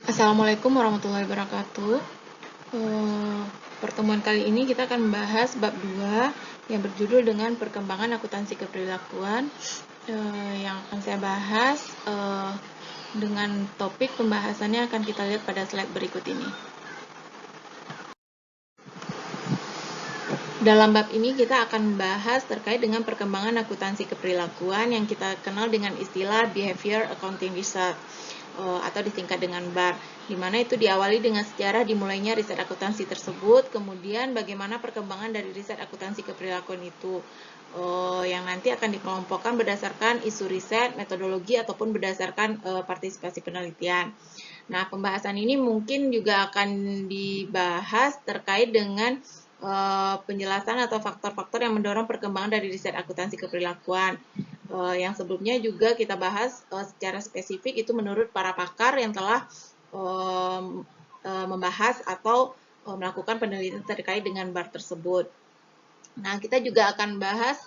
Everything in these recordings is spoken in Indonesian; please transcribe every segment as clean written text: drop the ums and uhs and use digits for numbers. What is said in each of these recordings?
Assalamualaikum warahmatullahi wabarakatuh. Eh, Pertemuan kali ini kita akan membahas bab 2 yang berjudul dengan perkembangan akuntansi keperilakuan. Yang akan saya bahas dengan topik pembahasannya akan kita lihat pada slide berikut ini. Dalam bab ini kita akan membahas terkait dengan perkembangan akuntansi keperilakuan yang kita kenal dengan istilah Behavior Accounting Research atau disingkat dengan BAR, di mana itu diawali dengan sejarah dimulainya riset akuntansi tersebut, kemudian bagaimana perkembangan dari riset akuntansi keperilakuan itu, yang nanti akan dikelompokkan berdasarkan isu riset, metodologi, ataupun berdasarkan partisipasi penelitian. Nah, pembahasan ini mungkin juga akan dibahas terkait dengan penjelasan atau faktor-faktor yang mendorong perkembangan dari riset akuntansi keperilakuan. Yang sebelumnya juga kita bahas secara spesifik itu menurut para pakar yang telah membahas atau melakukan penelitian terkait dengan BAR tersebut. Nah, kita juga akan bahas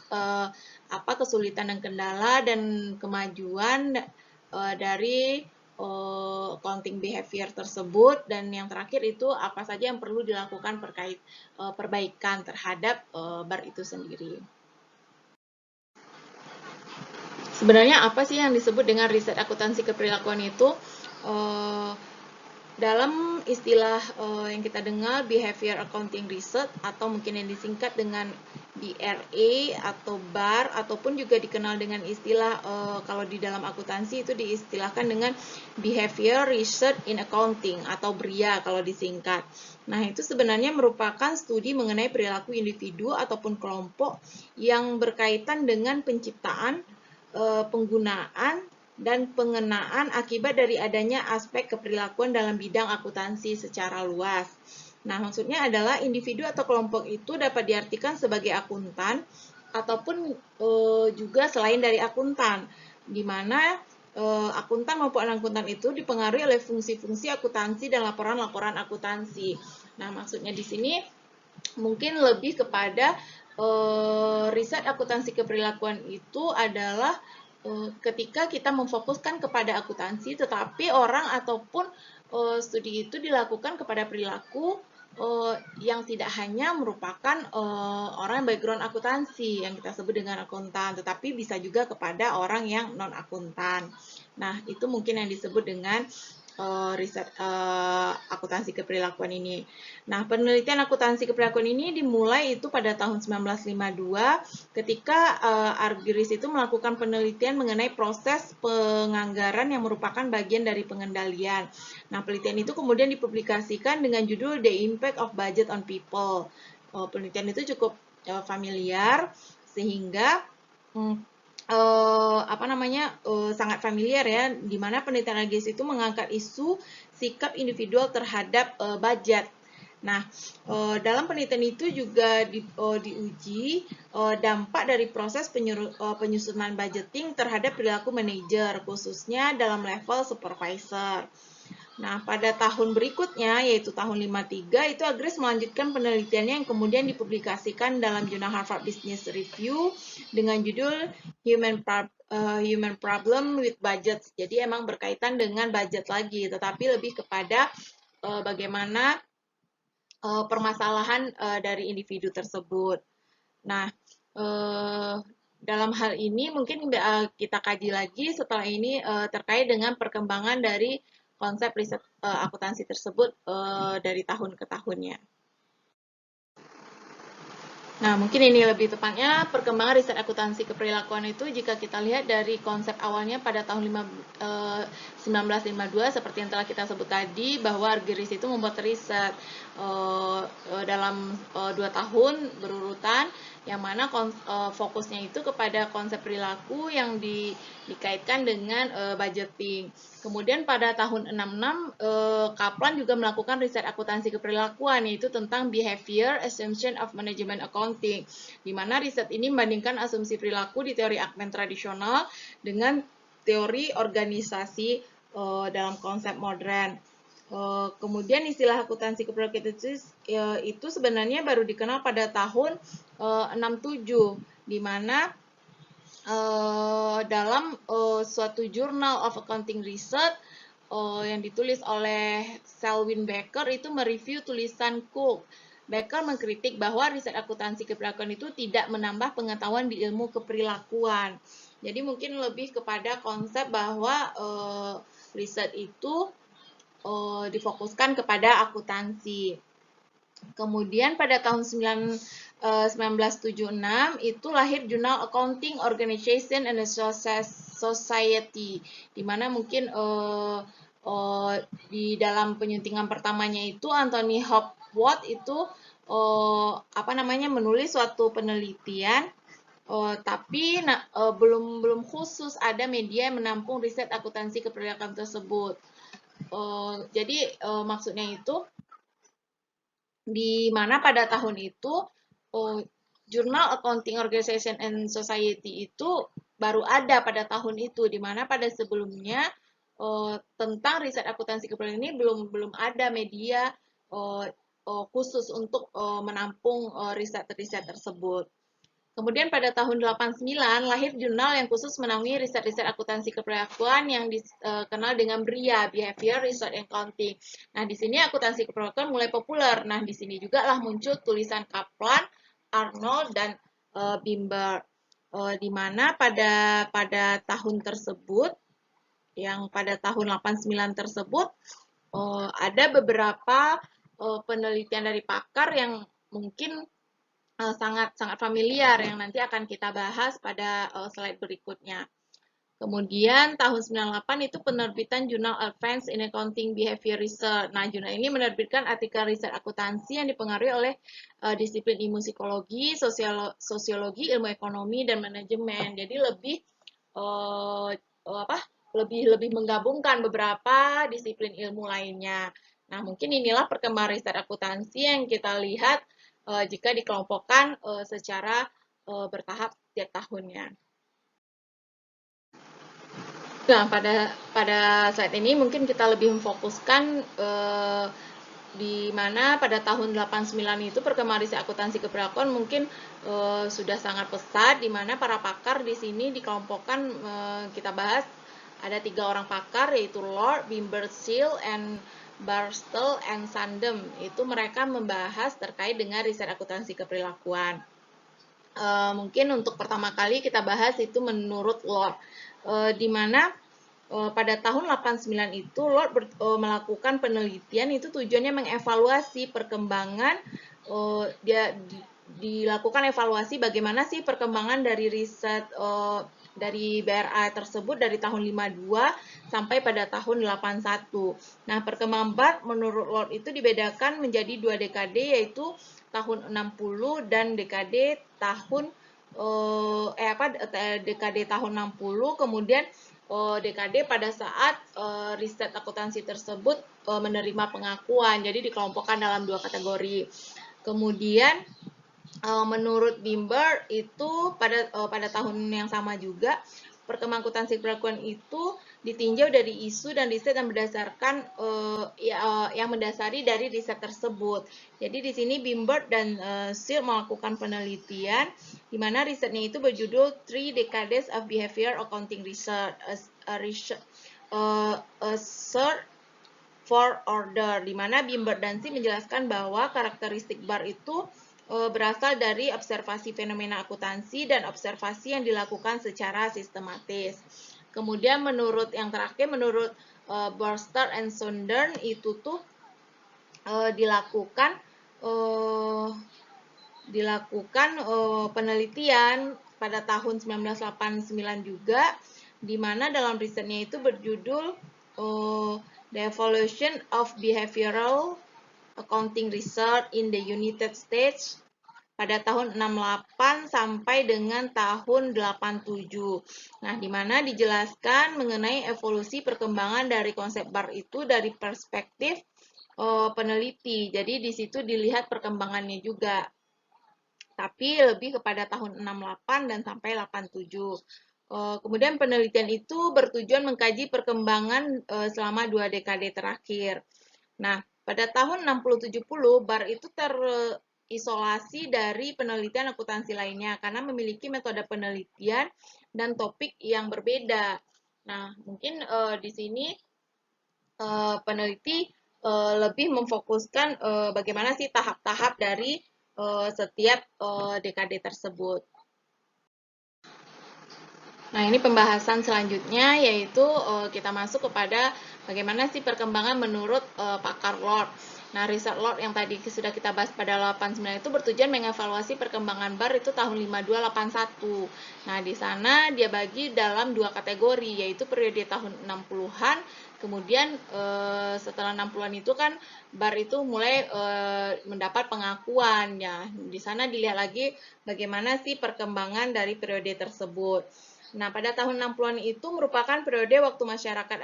apa kesulitan dan kendala dan kemajuan dari accounting behavior tersebut, dan yang terakhir itu apa saja yang perlu dilakukan terkait perbaikan terhadap BAR itu sendiri. Sebenarnya apa sih yang disebut dengan riset akuntansi keperilakuan itu? Dalam istilah yang kita dengar Behavior Accounting Research atau mungkin yang disingkat dengan BRA atau BAR, ataupun juga dikenal dengan istilah kalau di dalam akuntansi itu diistilahkan dengan Behavior Research in Accounting atau BRIA kalau disingkat. Nah, itu sebenarnya merupakan studi mengenai perilaku individu ataupun kelompok yang berkaitan dengan penciptaan, penggunaan, dan pengenaan akibat dari adanya aspek keperilakuan dalam bidang akuntansi secara luas. Nah, maksudnya adalah individu atau kelompok itu dapat diartikan sebagai akuntan ataupun juga selain dari akuntan, di mana akuntan maupun akuntan itu dipengaruhi oleh fungsi-fungsi akuntansi dan laporan-laporan akuntansi. Nah, maksudnya di sini mungkin lebih kepada riset akuntansi keperilakuan itu adalah ketika kita memfokuskan kepada akuntansi, tetapi orang ataupun studi itu dilakukan kepada perilaku yang tidak hanya merupakan orang yang background akuntansi yang kita sebut dengan akuntan, tetapi bisa juga kepada orang yang non akuntan. Nah, itu mungkin yang disebut dengan riset akuntansi keperilakuan ini. Nah, penelitian akuntansi keperilakuan ini dimulai itu pada tahun 1952 ketika Argyris itu melakukan penelitian mengenai proses penganggaran yang merupakan bagian dari pengendalian. Nah, penelitian itu kemudian dipublikasikan dengan judul The Impact of Budget on People. Penelitian itu cukup familiar sehingga sangat familiar ya, di mana penelitian Argyris itu mengangkat isu sikap individual terhadap budget. Nah, dalam penelitian itu juga diuji dampak dari proses penyusunan budgeting terhadap perilaku manajer, khususnya dalam level supervisor. Nah, pada tahun berikutnya, yaitu tahun 53, itu Argyris melanjutkan penelitiannya yang kemudian dipublikasikan dalam jurnal Harvard Business Review dengan judul Human Problem with Budget. Jadi emang berkaitan dengan budget lagi, tetapi lebih kepada bagaimana permasalahan dari individu tersebut. Nah, dalam hal ini mungkin kita kaji lagi setelah ini terkait dengan perkembangan dari konsep riset akuntansi tersebut dari tahun ke tahunnya. Nah, mungkin ini lebih tepatnya perkembangan riset akuntansi keperilakuan itu jika kita lihat dari konsep awalnya pada tahun 1952 seperti yang telah kita sebut tadi, bahwa Argyris itu membuat riset dalam 2 tahun berurutan, yang mana fokusnya itu kepada konsep perilaku yang dikaitkan dengan budgeting. Kemudian pada tahun 66 Kaplan juga melakukan riset akuntansi keperilakuan, yaitu tentang Behavior Assumption of Management Accounting, di mana riset ini membandingkan asumsi perilaku di teori Ackman tradisional dengan teori organisasi dalam konsep modern. Kemudian istilah akuntansi keperilakuan itu sebenarnya baru dikenal pada tahun 67, di mana dalam suatu Journal of Accounting Research yang ditulis oleh Selwyn Becker itu mereview tulisan Cook. Becker mengkritik bahwa riset akuntansi keperilakuan itu tidak menambah pengetahuan di ilmu keperilakuan. Jadi mungkin lebih kepada konsep bahwa riset itu difokuskan kepada akuntansi. Kemudian pada tahun 1976 itu lahir jurnal Accounting Organization and Society, di mana mungkin di dalam penyuntingan pertamanya itu Anthony Hopwood itu menulis suatu penelitian. Tapi belum khusus ada media yang menampung riset akuntansi keperilakuan tersebut. Jadi maksudnya itu di mana pada tahun itu Journal Accounting Organization and Society itu baru ada pada tahun itu, di mana pada sebelumnya tentang riset akuntansi keperilakuan ini belum ada media khusus untuk menampung riset-riset tersebut. Kemudian pada tahun 89 lahir jurnal yang khusus menaungi riset-riset akuntansi keperilakuan yang dikenal dengan BRIA, Behavior Research and Accounting. Nah, di sini akuntansi keperilakuan mulai populer. Nah, di sini juga lah muncul tulisan Kaplan, Arnold, dan Bimber. Di mana pada tahun tersebut, yang pada tahun 89 tersebut, ada beberapa penelitian dari pakar yang mungkin sangat familiar yang nanti akan kita bahas pada slide berikutnya. Kemudian tahun 98 itu penerbitan jurnal Advance in Accounting Behavior Research. Nah, jurnal ini menerbitkan artikel riset akuntansi yang dipengaruhi oleh disiplin ilmu psikologi, sosiologi, ilmu ekonomi, dan manajemen. Jadi lebih menggabungkan beberapa disiplin ilmu lainnya. Nah, mungkin inilah perkembangan riset akuntansi yang kita lihat jika dikelompokkan secara bertahap tiap tahunnya. Nah, pada saat ini mungkin kita lebih memfokuskan di mana pada tahun 89 itu perkembangan riset akuntansi keperilakuan mungkin sudah sangat pesat, di mana para pakar di sini dikelompokkan kita bahas ada 3 orang pakar, yaitu Lord, Bimber, Seal, and Barstow and Sandem. Itu mereka membahas terkait dengan riset akuntansi keperilakuan. Mungkin untuk pertama kali kita bahas itu menurut Lord, di mana pada tahun 89 itu Lord melakukan penelitian, itu tujuannya mengevaluasi perkembangan, dilakukan evaluasi bagaimana sih perkembangan dari riset dari BRA tersebut dari tahun 52 sampai pada tahun 81. Nah, perkembangan BAR menurut Lord itu dibedakan menjadi 2 dekade, yaitu tahun 60 dan dekade tahun dekade tahun 60, kemudian dekade pada saat riset akuntansi tersebut menerima pengakuan. Jadi dikelompokkan dalam 2 kategori. Kemudian menurut Bimber itu pada tahun yang sama juga perkembangan akuntansi keperilakuan itu ditinjau dari isu dan riset yang berdasarkan yang mendasari dari riset tersebut. Jadi di sini Bimber dan Seal melakukan penelitian di mana risetnya itu berjudul Three Decades of Behavior Accounting Research, a Search for Order, di mana Bimber dan Seal menjelaskan bahwa karakteristik BAR itu berasal dari observasi fenomena akuntansi dan observasi yang dilakukan secara sistematis. Kemudian menurut yang terakhir, menurut Burster and Sondern itu tuh dilakukan penelitian pada tahun 1989 juga, di mana dalam risetnya itu berjudul The Evolution of Behavioral Accounting Research in the United States pada tahun 68 sampai dengan tahun 87. Nah, di mana dijelaskan mengenai evolusi perkembangan dari konsep BAR itu dari perspektif peneliti. Jadi di situ dilihat perkembangannya juga. Tapi lebih kepada tahun 68 dan sampai 87. Kemudian penelitian itu bertujuan mengkaji perkembangan selama 2 dekade terakhir. Nah, pada tahun 60-70, BAR itu terisolasi dari penelitian akuntansi lainnya karena memiliki metode penelitian dan topik yang berbeda. Nah, mungkin di sini peneliti lebih memfokuskan bagaimana sih tahap-tahap dari setiap dekade tersebut. Nah, ini pembahasan selanjutnya yaitu kita masuk kepada bagaimana sih perkembangan menurut pakar Lord. Nah, riset Lord yang tadi sudah kita bahas pada 89 itu bertujuan mengevaluasi perkembangan bar itu tahun 5281. Nah, di sana dia bagi dalam dua kategori, yaitu periode tahun 60-an, kemudian setelah 60-an itu kan bar itu mulai mendapat pengakuan ya. Di sana dilihat lagi bagaimana sih perkembangan dari periode tersebut. Nah, pada tahun 60-an itu merupakan periode waktu masyarakat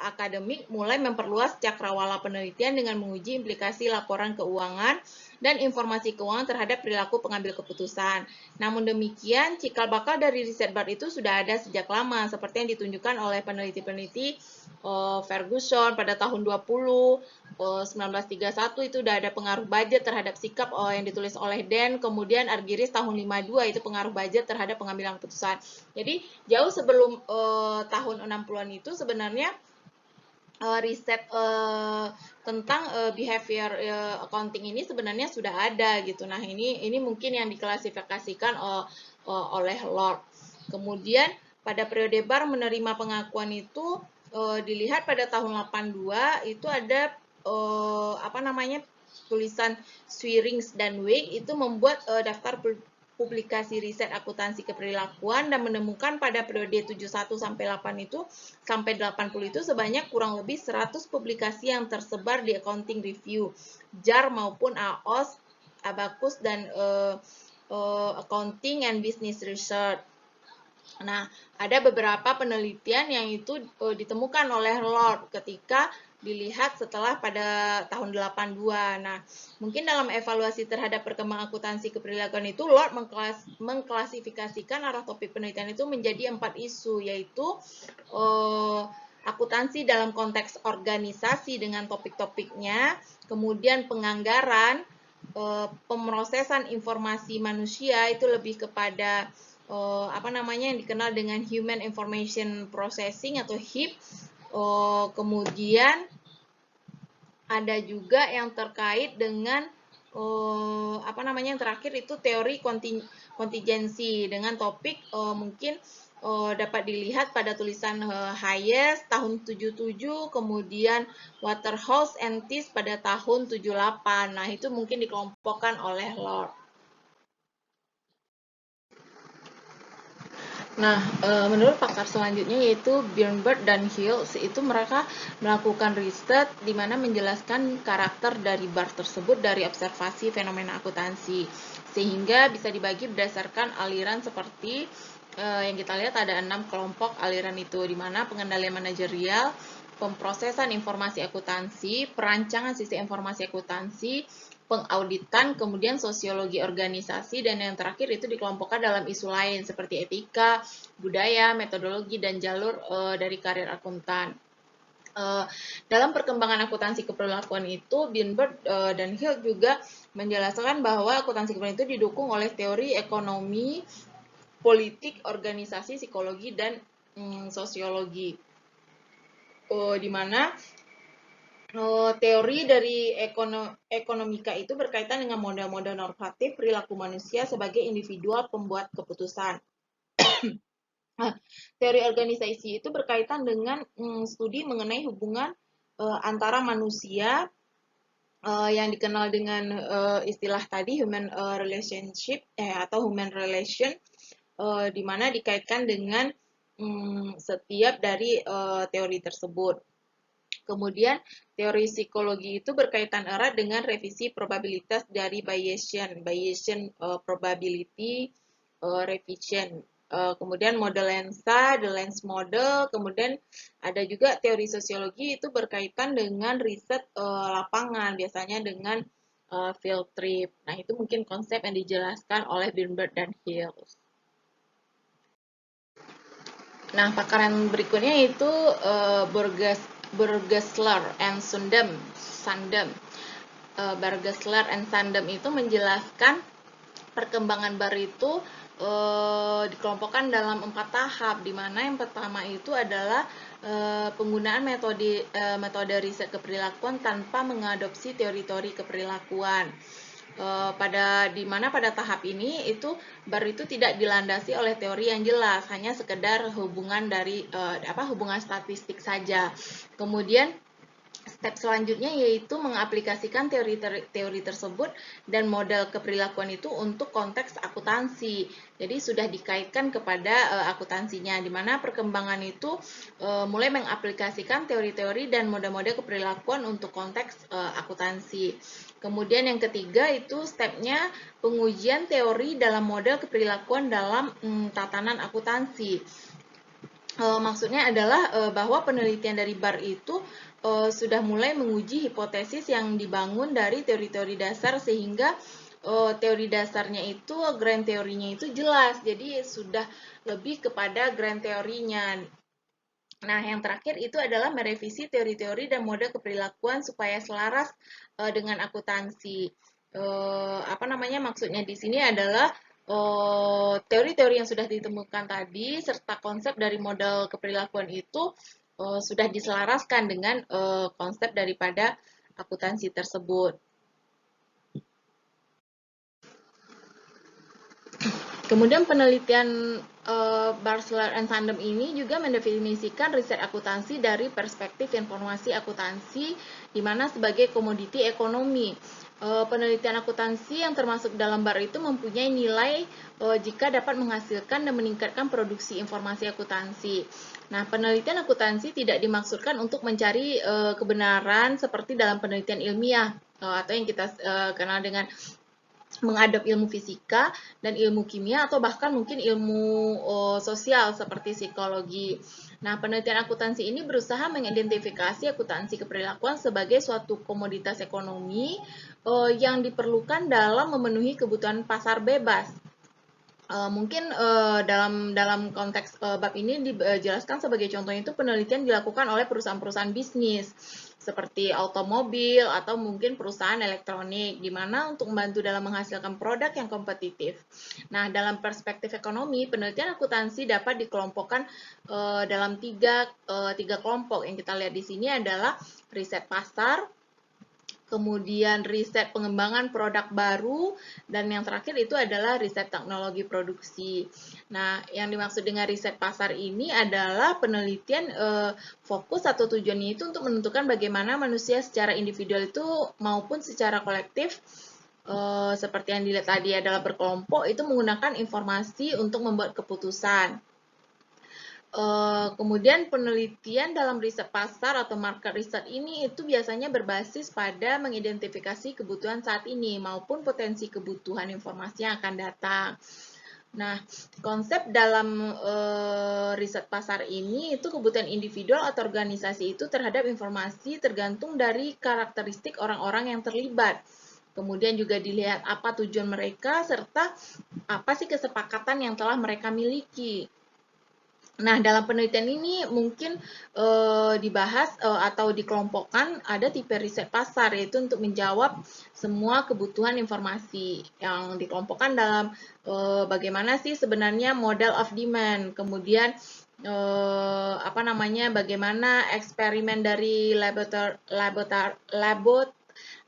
akademik mulai memperluas cakrawala penelitian dengan menguji implikasi laporan keuangan dan informasi keuangan terhadap perilaku pengambil keputusan. Namun demikian, cikal bakal dari riset bar itu sudah ada sejak lama, seperti yang ditunjukkan oleh peneliti-peneliti Ferguson pada tahun 1931 itu sudah ada pengaruh budget terhadap sikap yang ditulis oleh Dan, kemudian Argyris tahun 52 itu pengaruh budget terhadap pengambilan keputusan. Jadi jauh sebelum tahun 60-an itu sebenarnya riset tentang behavior accounting ini sebenarnya sudah ada gitu. Nah, ini mungkin yang diklasifikasikan oleh Lord. Kemudian pada periode Bar menerima pengakuan itu dilihat pada tahun 82 itu ada tulisan Swirings dan Wake itu membuat daftar publikasi riset akuntansi keperilakuan dan menemukan pada periode 71 sampai 8 itu sampai 80 itu sebanyak kurang lebih 100 publikasi yang tersebar di Accounting Review, JAR maupun AOS, Abacus dan Accounting and Business Research. Nah, ada beberapa penelitian yang itu ditemukan oleh Lord ketika dilihat setelah pada tahun 82. Nah, mungkin dalam evaluasi terhadap perkembangan akuntansi keperilakuan itu Lord mengklasifikasikan arah topik penelitian itu menjadi 4 isu, yaitu akuntansi dalam konteks organisasi dengan topik-topiknya, kemudian penganggaran, pemrosesan informasi manusia itu lebih kepada yang dikenal dengan Human Information Processing atau HIP. Kemudian ada juga yang terkait dengan yang terakhir itu teori kontingensi dengan topik mungkin dapat dilihat pada tulisan Hayes tahun 77, kemudian Waterhouse and Thies pada tahun 78. Nah, itu mungkin dikelompokkan oleh Lord. Nah, menurut pakar selanjutnya yaitu Birnbach dan Hills, itu mereka melakukan riset di mana menjelaskan karakter dari bar tersebut dari observasi fenomena akuntansi, sehingga bisa dibagi berdasarkan aliran seperti yang kita lihat ada 6 kelompok aliran itu, di mana pengendalian manajerial, pemrosesan informasi akuntansi, perancangan sistem informasi akuntansi, pengauditan, kemudian sosiologi organisasi, dan yang terakhir itu dikelompokkan dalam isu lain seperti etika, budaya, metodologi, dan jalur dari karir akuntan. Dalam perkembangan akuntansi keperilakuan itu, Birnbach dan Hill juga menjelaskan bahwa akuntansi keperilakuan itu didukung oleh teori ekonomi, politik, organisasi, psikologi, dan sosiologi. Di mana teori dari ekonomika itu berkaitan dengan model-model normatif perilaku manusia sebagai individual pembuat keputusan. Teori organisasi itu berkaitan dengan studi mengenai hubungan antara manusia yang dikenal dengan istilah tadi human relationship atau human relation, di mana dikaitkan dengan setiap dari teori tersebut. Kemudian, teori psikologi itu berkaitan erat dengan revisi probabilitas dari Bayesian probability revision. Kemudian model lensa, the lens model, kemudian ada juga teori sosiologi itu berkaitan dengan riset lapangan, biasanya dengan field trip. Nah, itu mungkin konsep yang dijelaskan oleh Birnbach dan Hills. Nah, pakar yang berikutnya itu Bergesler and Sundem. Bergesler and Sundem itu menjelaskan perkembangan bar itu dikelompokkan dalam 4 tahap, di mana yang pertama itu adalah penggunaan metode riset keperilakuan tanpa mengadopsi teori-teori keperilakuan. Pada tahap ini itu baru itu tidak dilandasi oleh teori yang jelas, hanya sekedar hubungan hubungan statistik saja. Kemudian step selanjutnya yaitu mengaplikasikan teori tersebut dan model keperilakuan itu untuk konteks akuntansi. Jadi sudah dikaitkan kepada akuntansinya, di mana perkembangan itu mulai mengaplikasikan teori-teori dan model-model keperilakuan untuk konteks akuntansi. Kemudian yang ketiga itu stepnya pengujian teori dalam model keperilakuan dalam tatanan akuntansi. Maksudnya adalah bahwa penelitian dari Barr itu sudah mulai menguji hipotesis yang dibangun dari teori-teori dasar sehingga teori dasarnya itu, grand teorinya itu jelas. Jadi sudah lebih kepada grand teorinya. Nah, yang terakhir itu adalah merevisi teori-teori dan model keperilakuan supaya selaras dengan akuntansi. Maksudnya di sini adalah teori-teori yang sudah ditemukan tadi serta konsep dari model keperilakuan itu sudah diselaraskan dengan konsep daripada akuntansi tersebut. Kemudian penelitian Barsler and Sandem ini juga mendefinisikan riset akuntansi dari perspektif informasi akuntansi, di mana sebagai komoditi ekonomi. Penelitian akuntansi yang termasuk dalam Bar itu mempunyai nilai jika dapat menghasilkan dan meningkatkan produksi informasi akuntansi. Nah, penelitian akuntansi tidak dimaksudkan untuk mencari kebenaran seperti dalam penelitian ilmiah atau yang kita kenal dengan mengadop ilmu fisika dan ilmu kimia atau bahkan mungkin ilmu sosial seperti psikologi. Nah, penelitian akuntansi ini berusaha mengidentifikasi akuntansi keperilakuan sebagai suatu komoditas ekonomi yang diperlukan dalam memenuhi kebutuhan pasar bebas. Mungkin dalam konteks bab ini dijelaskan sebagai contohnya itu penelitian dilakukan oleh perusahaan-perusahaan bisnis seperti automobil atau mungkin perusahaan elektronik, di mana untuk membantu dalam menghasilkan produk yang kompetitif. Nah, dalam perspektif ekonomi, penelitian akuntansi dapat dikelompokkan dalam tiga kelompok. Yang kita lihat di sini adalah riset pasar, kemudian riset pengembangan produk baru, dan yang terakhir itu adalah riset teknologi produksi. Nah, yang dimaksud dengan riset pasar ini adalah penelitian fokus atau tujuannya itu untuk menentukan bagaimana manusia secara individual itu maupun secara kolektif seperti yang dilihat tadi adalah berkelompok itu menggunakan informasi untuk membuat keputusan. Kemudian penelitian dalam riset pasar atau market research ini itu biasanya berbasis pada mengidentifikasi kebutuhan saat ini maupun potensi kebutuhan informasi yang akan datang. Nah, konsep dalam riset pasar ini itu kebutuhan individual atau organisasi itu terhadap informasi tergantung dari karakteristik orang-orang yang terlibat. Kemudian juga dilihat apa tujuan mereka serta apa sih kesepakatan yang telah mereka miliki. Nah, dalam penelitian ini mungkin dibahas atau dikelompokkan ada tipe riset pasar, yaitu untuk menjawab semua kebutuhan informasi yang dikelompokkan dalam bagaimana sih sebenarnya model of demand, kemudian bagaimana eksperimen dari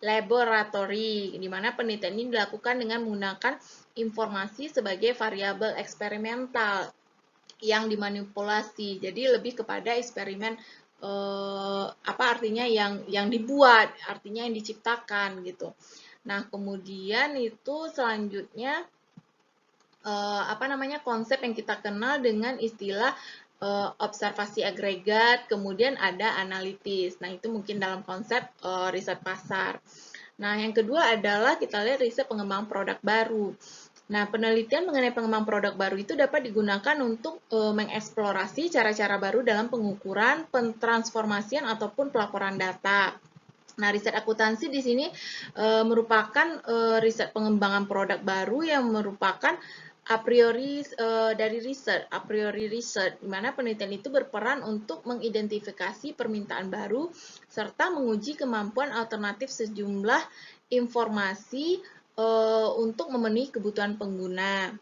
laboratori, di mana penelitian ini dilakukan dengan menggunakan informasi sebagai variabel eksperimental yang dimanipulasi. Jadi lebih kepada eksperimen artinya yang dibuat, artinya yang diciptakan gitu. Nah, kemudian itu selanjutnya konsep yang kita kenal dengan istilah observasi agregat, kemudian ada analitis. Nah, itu mungkin dalam konsep riset pasar. Nah, yang kedua adalah kita lihat riset pengembangan produk baru. Nah, penelitian mengenai pengembangan produk baru itu dapat digunakan untuk mengeksplorasi cara-cara baru dalam pengukuran, pentransformasian, ataupun pelaporan data. Nah, riset akuntansi di sini merupakan riset pengembangan produk baru yang merupakan a priori a priori research, di mana penelitian itu berperan untuk mengidentifikasi permintaan baru serta menguji kemampuan alternatif sejumlah informasi untuk memenuhi kebutuhan pengguna.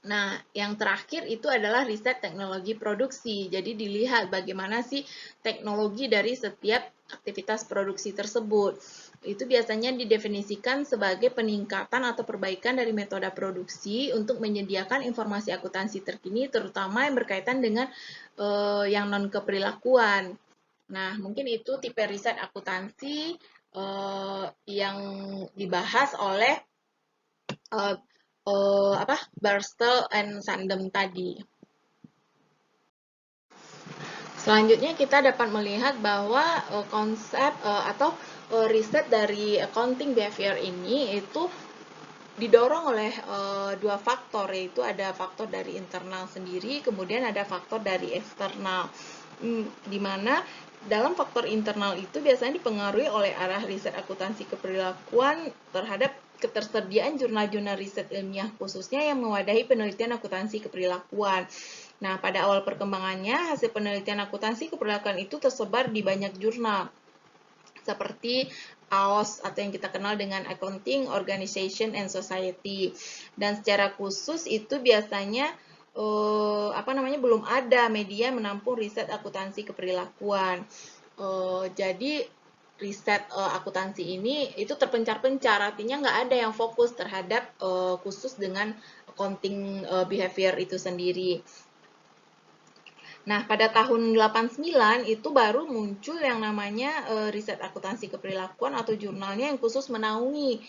Nah, yang terakhir itu adalah riset teknologi produksi. Jadi dilihat bagaimana sih teknologi dari setiap aktivitas produksi tersebut. Itu biasanya didefinisikan sebagai peningkatan atau perbaikan dari metode produksi untuk menyediakan informasi akuntansi terkini, terutama yang berkaitan dengan yang non-keperilakuan. Nah, mungkin itu tipe riset akuntansi yang dibahas oleh uh, Barstel and Sandem tadi. Selanjutnya kita dapat melihat bahwa konsep atau riset dari accounting behavior ini itu didorong oleh dua faktor, yaitu ada faktor dari internal sendiri, kemudian ada faktor dari eksternal. Di mana dalam faktor internal itu biasanya dipengaruhi oleh arah riset akuntansi keperilakuan terhadap ketersediaan jurnal-jurnal riset ilmiah khususnya yang mewadahi penelitian akuntansi keperilakuan. Nah, pada awal perkembangannya, hasil penelitian akuntansi keperilakuan itu tersebar di banyak jurnal, seperti AOS atau yang kita kenal dengan Accounting Organization and Society. Dan secara khusus itu biasanya belum ada media menampung riset akuntansi keperilakuan. Jadi riset akuntansi ini itu terpencar-pencar, artinya nggak ada yang fokus terhadap khusus dengan accounting behavior itu sendiri. Nah, pada tahun 89 itu baru muncul yang namanya riset akuntansi keperilakuan atau jurnalnya yang khusus menaungi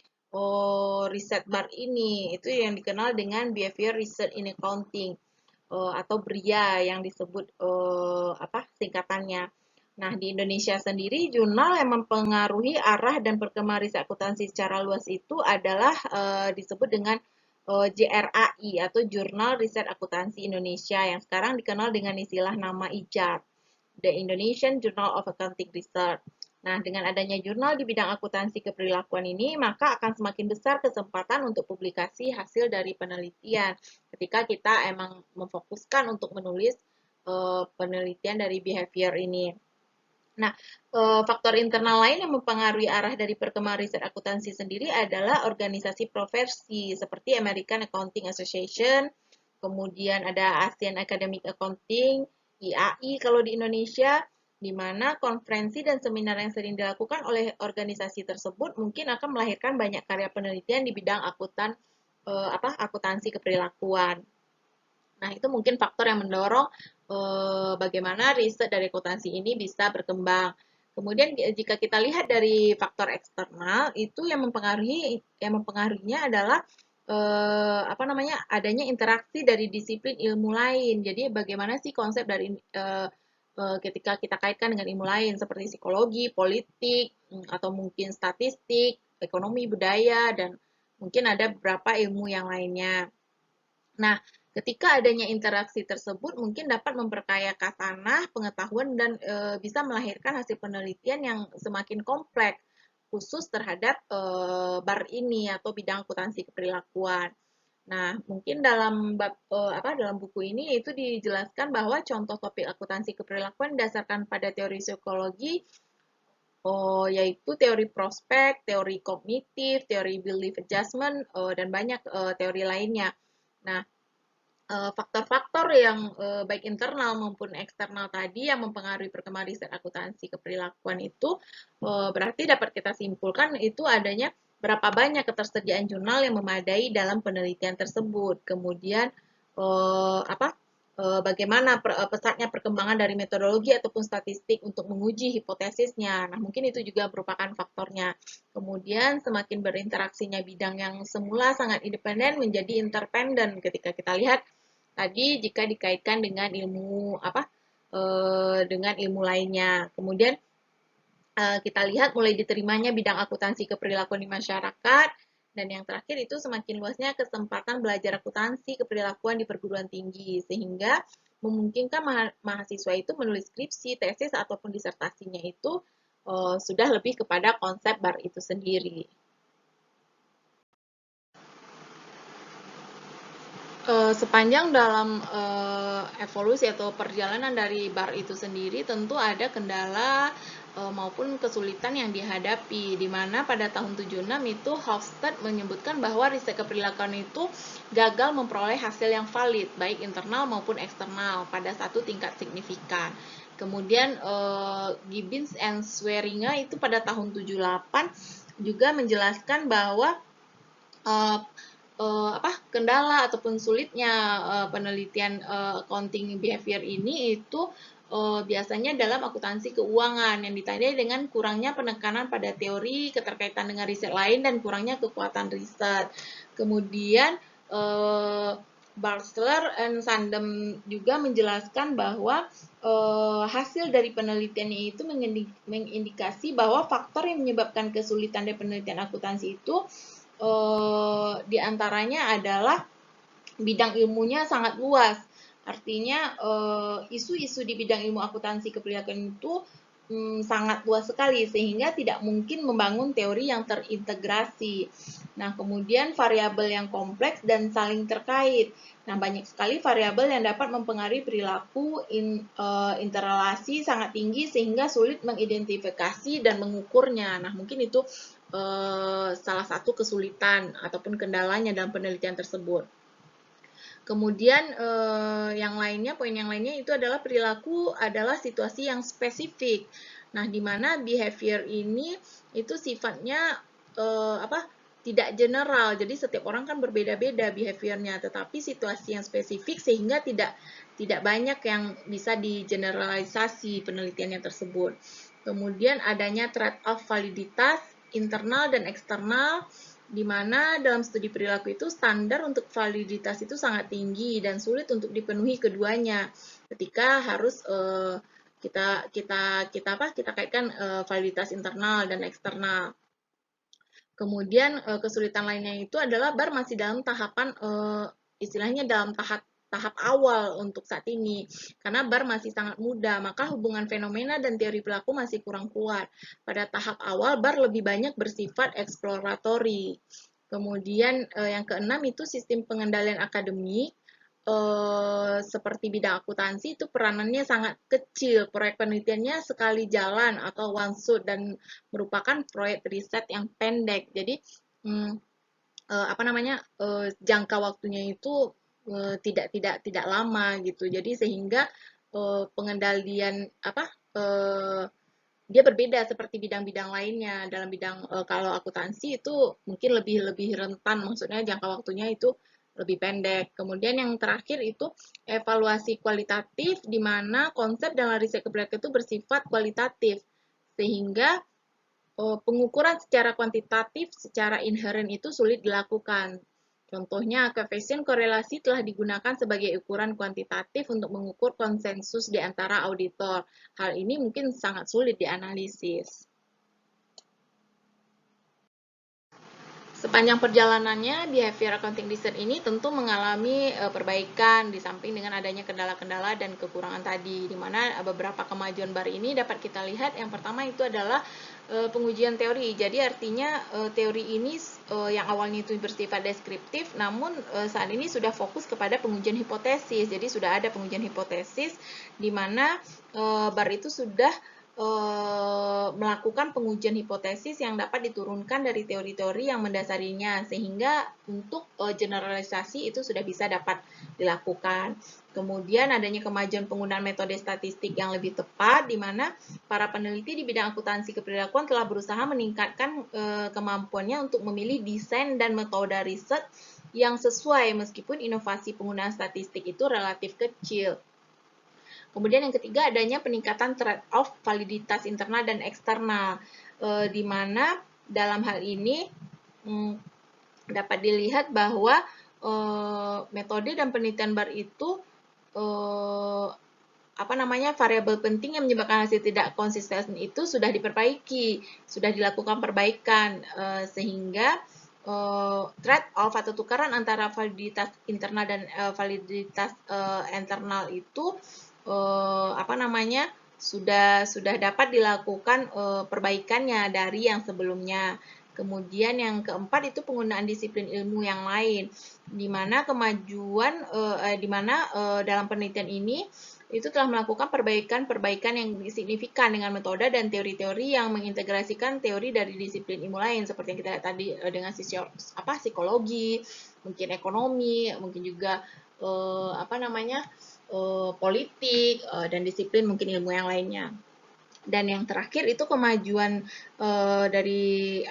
riset BAR ini. Itu yang dikenal dengan Behavior Research in Accounting atau BRIA yang disebut singkatannya. Nah, di Indonesia sendiri jurnal yang mempengaruhi arah dan perkembangan riset akuntansi secara luas itu adalah disebut dengan JRAI atau Jurnal Riset Akuntansi Indonesia yang sekarang dikenal dengan istilah nama IJAR, The Indonesian Journal of Accounting Research. Nah, dengan adanya jurnal di bidang akuntansi keperilakuan ini, maka akan semakin besar kesempatan untuk publikasi hasil dari penelitian ketika kita emang memfokuskan untuk menulis penelitian dari behavior ini. Nah, faktor internal lain yang mempengaruhi arah dari perkembangan riset akuntansi sendiri adalah organisasi profesi seperti American Accounting Association, kemudian ada Asian Academic Accounting, IAI kalau di Indonesia, di mana konferensi dan seminar yang sering dilakukan oleh organisasi tersebut mungkin akan melahirkan banyak karya penelitian di bidang akuntansi keperilakuan. Nah, itu mungkin faktor yang mendorong bagaimana riset dari akuntansi ini bisa berkembang. Kemudian jika kita lihat dari faktor eksternal, itu yang mempengaruhinya adalah adanya interaksi dari disiplin ilmu lain. Jadi bagaimana sih konsep dari ketika kita kaitkan dengan ilmu lain seperti psikologi, politik, atau mungkin statistik, ekonomi, budaya, dan mungkin ada beberapa ilmu yang lainnya. Nah, ketika adanya interaksi tersebut mungkin dapat memperkaya khasanah, pengetahuan, dan bisa melahirkan hasil penelitian yang semakin kompleks, khusus terhadap BAR ini atau bidang akuntansi keperilakuan. Nah, mungkin dalam buku ini itu dijelaskan bahwa contoh topik akuntansi keperilakuan didasarkan pada teori psikologi, yaitu teori prospek, teori kognitif, teori belief adjustment, dan banyak teori lainnya. Nah, faktor-faktor yang baik internal maupun eksternal tadi yang mempengaruhi perkembangan riset akuntansi keperilakuan itu berarti dapat kita simpulkan itu adanya berapa banyak ketersediaan jurnal yang memadai dalam penelitian tersebut. Kemudian bagaimana pesatnya perkembangan dari metodologi ataupun statistik untuk menguji hipotesisnya. Nah, mungkin itu juga merupakan faktornya. Kemudian semakin berinteraksinya bidang yang semula sangat independen menjadi interdependen ketika kita lihat tadi jika dikaitkan dengan ilmu lainnya. Kemudian kita lihat mulai diterimanya bidang akuntansi keperilakuan di masyarakat, dan yang terakhir itu semakin luasnya kesempatan belajar akuntansi keperilakuan di perguruan tinggi, sehingga memungkinkan mahasiswa itu menulis skripsi, tesis, ataupun disertasinya itu sudah lebih kepada konsep BAR itu sendiri. Sepanjang dalam evolusi atau perjalanan dari BAR itu sendiri tentu ada kendala maupun kesulitan yang dihadapi, di mana pada tahun 76 itu Hofstede menyebutkan bahwa riset keprilakuan itu gagal memperoleh hasil yang valid, baik internal maupun eksternal, pada satu tingkat signifikan. Kemudian Gibbons and Swearinga itu pada tahun 78 juga menjelaskan bahwa kendala ataupun sulitnya penelitian accounting behavior ini itu biasanya dalam akuntansi keuangan yang ditandai dengan kurangnya penekanan pada teori, keterkaitan dengan riset lain, dan kurangnya kekuatan riset. Kemudian Barsler and Sandem juga menjelaskan bahwa hasil dari penelitiannya itu mengindikasi bahwa faktor yang menyebabkan kesulitan dari penelitian akuntansi itu diantaranya adalah bidang ilmunya sangat luas. Artinya isu-isu di bidang ilmu akuntansi keprilakuan itu sangat luas sekali, sehingga tidak mungkin membangun teori yang terintegrasi. Nah, kemudian variabel yang kompleks dan saling terkait. Nah, banyak sekali variabel yang dapat mempengaruhi perilaku, interrelasi sangat tinggi sehingga sulit mengidentifikasi dan mengukurnya. Nah, mungkin itu salah satu kesulitan ataupun kendalanya dalam penelitian tersebut. Kemudian poin yang lainnya itu adalah perilaku adalah situasi yang spesifik. Nah, di mana behavior ini itu sifatnya tidak general. Jadi setiap orang kan berbeda-beda behaviornya, tetapi situasi yang spesifik sehingga tidak banyak yang bisa digeneralisasi penelitiannya tersebut. Kemudian adanya trade-off validitas internal dan eksternal, di mana dalam studi perilaku itu standar untuk validitas itu sangat tinggi dan sulit untuk dipenuhi keduanya ketika harus kita kaitkan validitas internal dan eksternal. Kemudian kesulitan lainnya itu adalah BAR masih dalam tahapan istilahnya dalam tahap awal untuk saat ini, karena BAR masih sangat muda, maka hubungan fenomena dan teori perilaku masih kurang kuat. Pada tahap awal, BAR lebih banyak bersifat eksploratory. Kemudian yang keenam itu sistem pengendalian akademik, seperti bidang akuntansi itu peranannya sangat kecil, proyek penelitiannya sekali jalan atau one shot dan merupakan proyek riset yang pendek. Jadi jangka waktunya itu tidak lama gitu. Jadi sehingga pengendalian dia berbeda seperti bidang-bidang lainnya. Dalam bidang kalau akuntansi itu mungkin lebih rentan, maksudnya jangka waktunya itu lebih pendek. Kemudian yang terakhir itu evaluasi kualitatif, di mana konsep dalam riset keprilakuan itu bersifat kualitatif, sehingga pengukuran secara kuantitatif secara inheren itu sulit dilakukan. Contohnya, koefisien korelasi telah digunakan sebagai ukuran kuantitatif untuk mengukur konsensus di antara auditor. Hal ini mungkin sangat sulit dianalisis. Sepanjang perjalanannya, behavior accounting research ini tentu mengalami perbaikan di samping dengan adanya kendala-kendala dan kekurangan tadi, di mana beberapa kemajuan baru ini dapat kita lihat. Yang pertama itu adalah pengujian teori. Jadi artinya teori ini yang awalnya itu bersifat deskriptif, namun saat ini sudah fokus kepada pengujian hipotesis. Jadi sudah ada pengujian hipotesis di mana BAR itu sudah melakukan pengujian hipotesis yang dapat diturunkan dari teori-teori yang mendasarinya, sehingga untuk generalisasi itu sudah bisa dapat dilakukan. Kemudian adanya kemajuan penggunaan metode statistik yang lebih tepat, di mana para peneliti di bidang akuntansi keperilakuan telah berusaha meningkatkan kemampuannya untuk memilih desain dan metode riset yang sesuai, meskipun inovasi penggunaan statistik itu relatif kecil. Kemudian yang ketiga, adanya peningkatan trade-off validitas internal dan eksternal, di mana dalam hal ini dapat dilihat bahwa metode dan penelitian BAR itu variabel penting yang menyebabkan hasil tidak konsisten itu sudah diperbaiki, sudah dilakukan perbaikan, sehingga trade-off atau tukaran antara validitas internal dan validitas internal itu sudah dapat dilakukan perbaikannya dari yang sebelumnya. Kemudian yang keempat itu penggunaan disiplin ilmu yang lain, di mana dalam penelitian ini itu telah melakukan perbaikan-perbaikan yang signifikan dengan metode dan teori-teori yang mengintegrasikan teori dari disiplin ilmu lain seperti yang kita lihat tadi dengan psikologi, mungkin ekonomi, mungkin juga politik dan disiplin mungkin ilmu yang lainnya. Dan yang terakhir itu kemajuan dari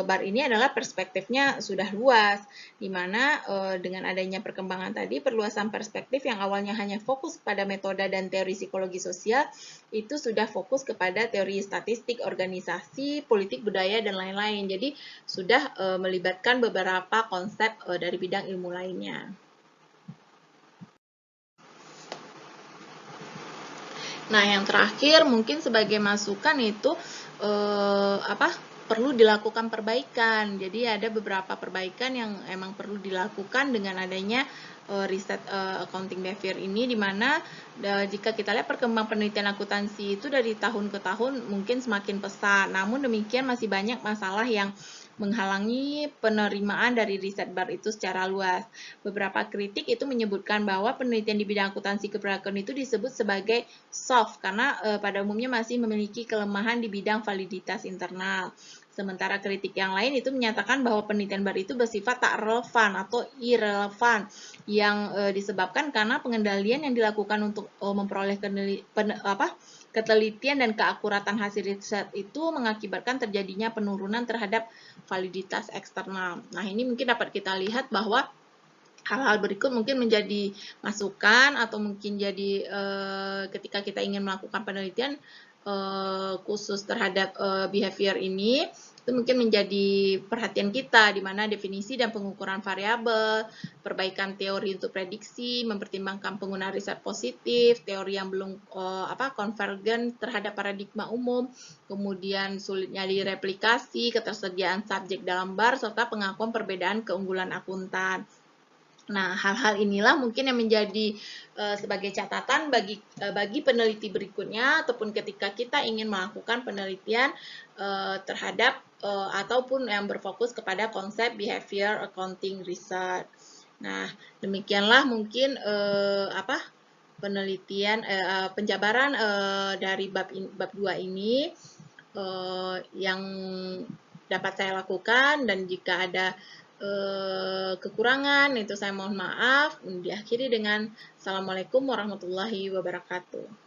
BAR ini adalah perspektifnya sudah luas, di mana dengan adanya perkembangan tadi, perluasan perspektif yang awalnya hanya fokus pada metode dan teori psikologi sosial, itu sudah fokus kepada teori statistik, organisasi, politik, budaya, dan lain-lain. Jadi sudah melibatkan beberapa konsep dari bidang ilmu lainnya. Nah, yang terakhir mungkin sebagai masukan itu perlu dilakukan perbaikan. Jadi ada beberapa perbaikan yang emang perlu dilakukan dengan adanya riset accounting behavior ini, di mana jika kita lihat perkembangan penelitian akuntansi itu dari tahun ke tahun mungkin semakin pesat. Namun demikian masih banyak masalah yang menghalangi penerimaan dari riset BAR itu secara luas. Beberapa kritik itu menyebutkan bahwa penelitian di bidang akuntansi kepercayaan itu disebut sebagai soft karena pada umumnya masih memiliki kelemahan di bidang validitas internal. Sementara kritik yang lain itu menyatakan bahwa penelitian BAR itu bersifat tak relevan atau irrelevan yang disebabkan karena pengendalian yang dilakukan untuk memperoleh ketelitian dan keakuratan hasil riset itu mengakibatkan terjadinya penurunan terhadap validitas eksternal. Nah, ini mungkin dapat kita lihat bahwa hal-hal berikut mungkin menjadi masukan atau mungkin jadi ketika kita ingin melakukan penelitian khusus terhadap behavior ini, itu mungkin menjadi perhatian kita di mana definisi dan pengukuran variabel, perbaikan teori untuk prediksi, mempertimbangkan penggunaan riset positif, teori yang belum konvergen terhadap paradigma umum, kemudian sulitnya direplikasi, ketersediaan subjek dalam BAR, serta pengakuan perbedaan keunggulan akuntan. Nah, hal-hal inilah mungkin yang menjadi sebagai catatan bagi peneliti berikutnya ataupun ketika kita ingin melakukan penelitian terhadap ataupun yang berfokus kepada konsep behavior accounting research. Nah, demikianlah mungkin penelitian penjabaran dari bab 2 ini yang dapat saya lakukan, dan jika ada kekurangan itu saya mohon maaf. Diakhiri dengan Assalamualaikum warahmatullahi wabarakatuh.